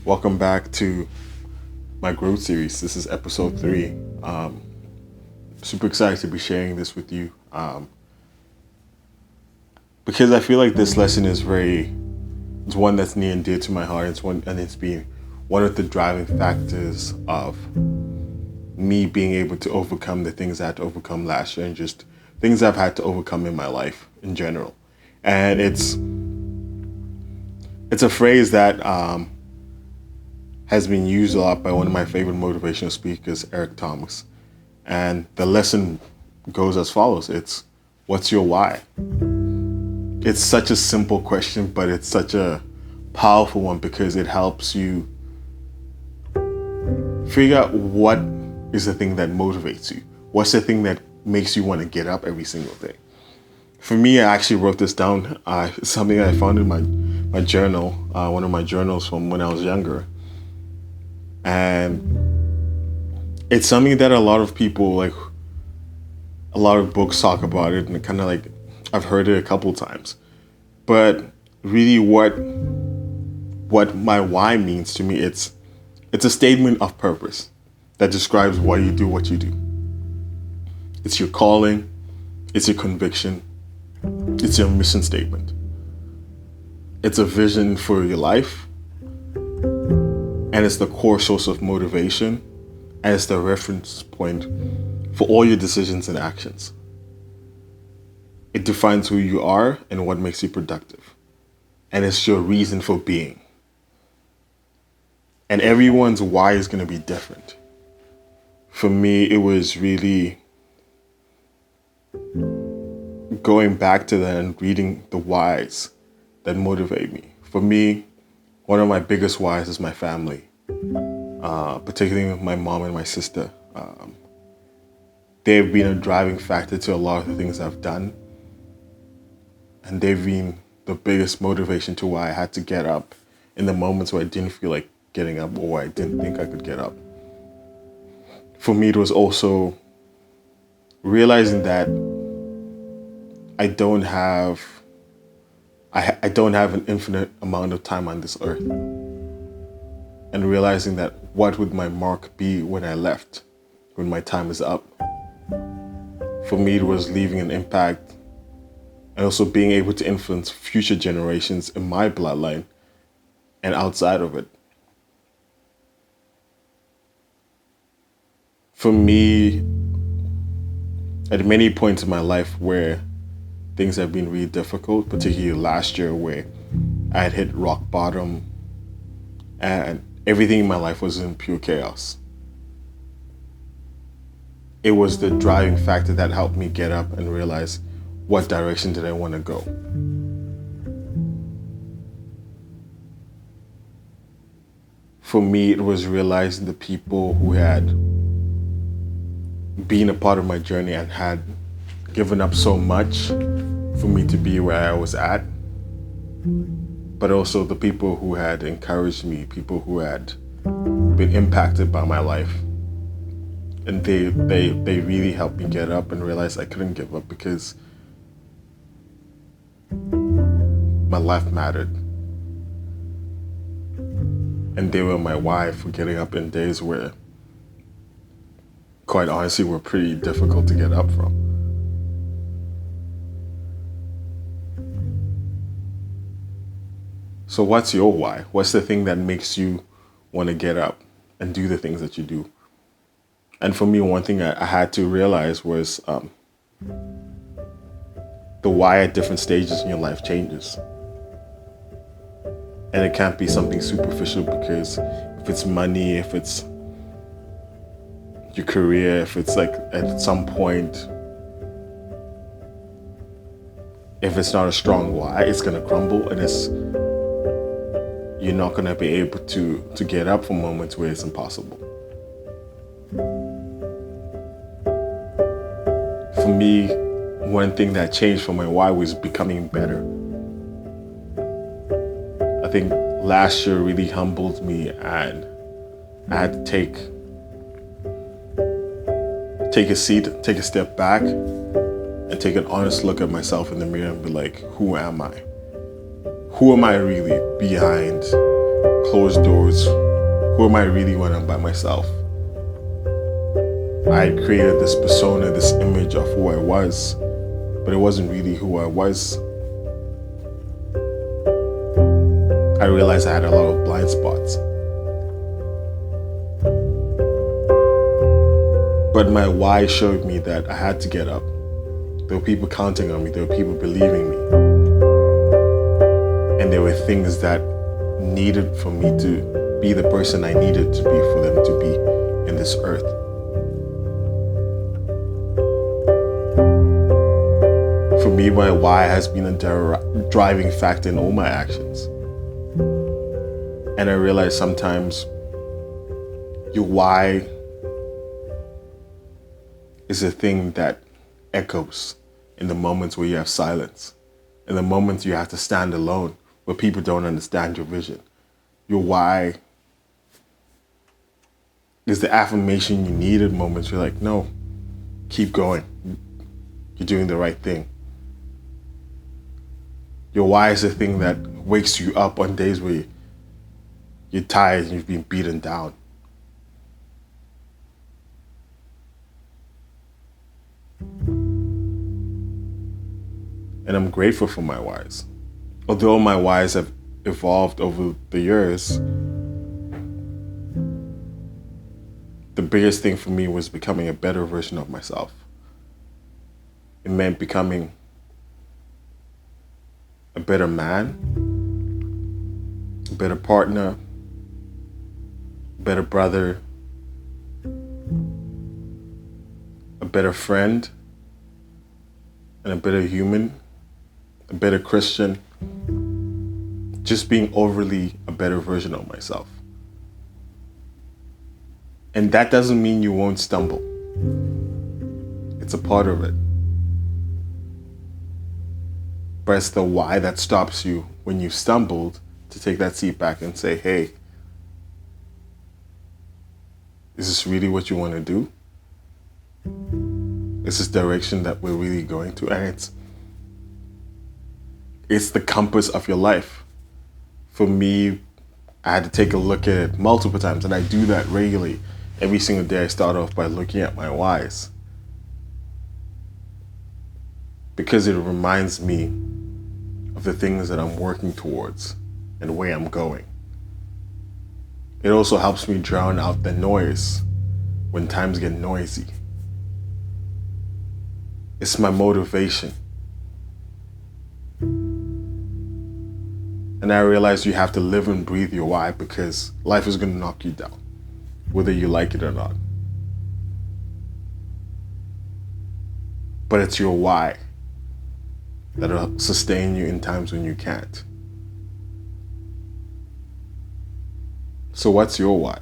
Welcome back to my growth series. This is episode 3. Super excited to be sharing this with you because I feel like this lesson is it's one that's near and dear to my heart. It's been one of the driving factors of me being able to overcome the things I had to overcome last year and just things I've had to overcome in my life in general. And it's a phrase that has been used a lot by one of my favorite motivational speakers, Eric Thomas. And the lesson goes as follows. It's, what's your why? It's such a simple question, but it's such a powerful one because it helps you figure out what is the thing that motivates you. What's the thing that makes you want to get up every single day? For me, I actually wrote this down. It's something I found in my journal, one of my journals from when I was younger. And it's something that a lot of people, a lot of books talk about it, and kind of I've heard it a couple times. But really what my why means to me, it's a statement of purpose that describes why you do what you do. It's your calling, it's your conviction, it's your mission statement. It's a vision for your life, and it's the core source of motivation, and it's the reference point for all your decisions and actions. It defines who you are and what makes you productive, and it's your reason for being. And everyone's why is going to be different. For me, it was really going back to that and reading the whys that motivate me. For me, one of my biggest whys is my family, particularly my mom and my sister. They've been a driving factor to a lot of the things I've done, and they've been the biggest motivation to why I had to get up in the moments where I didn't feel like getting up or I didn't think I could get up. For me, it was also realizing that I don't have an infinite amount of time on this earth, and realizing that what would my mark be when I left, when my time is up. For me, it was leaving an impact and also being able to influence future generations in my bloodline and outside of it. For me, at many points in my life where things have been really difficult, particularly last year where I had hit rock bottom and everything in my life was in pure chaos. It was the driving factor that helped me get up and realize what direction did I want to go. For me, it was realizing the people who had been a part of my journey and had given up so much for me to be where I was at, but also the people who had encouraged me, people who had been impacted by my life. And they really helped me get up and realize I couldn't give up because my life mattered. And they were my why for getting up in days where, quite honestly, were pretty difficult to get up from. So what's your why? What's the thing that makes you want to get up and do the things that you do? And for me, one thing I had to realize was the why at different stages in your life changes. And it can't be something superficial, because if it's money, if it's your career, if it's at some point, if it's not a strong why, it's going to crumble, and you're not going to be able to get up from moments where it's impossible. For me, one thing that changed for my why was becoming better. I think last year really humbled me, and I had to take a seat, take a step back, and take an honest look at myself in the mirror and be like, who am I? who am I really behind closed doors? Who am I really when I'm by myself? I created this persona, this image of who I was, but it wasn't really who I was. I realized I had a lot of blind spots. But my why showed me that I had to get up. There were people counting on me, there were people believing me. And there were things that needed for me to be the person I needed to be for them to be in this earth. For me, my why has been a driving factor in all my actions. And I realize sometimes your why is a thing that echoes in the moments where you have silence, in the moments you have to stand alone, where people don't understand your vision. Your why is the affirmation you need at moments you're like, no, keep going. You're doing the right thing. Your why is the thing that wakes you up on days where you're tired and you've been beaten down. And I'm grateful for my whys. Although my whys have evolved over the years, the biggest thing for me was becoming a better version of myself. It meant becoming a better man, a better partner, a better brother, a better friend, and a better human, a better Christian. Just being overly a better version of myself. And that doesn't mean you won't stumble. It's a part of it. But it's the why that stops you when you stumbled to take that seat back and say, hey, is this really what you want to do? Is this direction that we're really going to? And it's the compass of your life. For me, I had to take a look at it multiple times, and I do that regularly. Every single day I start off by looking at my whys, because it reminds me of the things that I'm working towards and where I'm going. It also helps me drown out the noise when times get noisy. It's my motivation. And I realized you have to live and breathe your why, because life is going to knock you down, whether you like it or not. But it's your why that'll sustain you in times when you can't. So what's your why?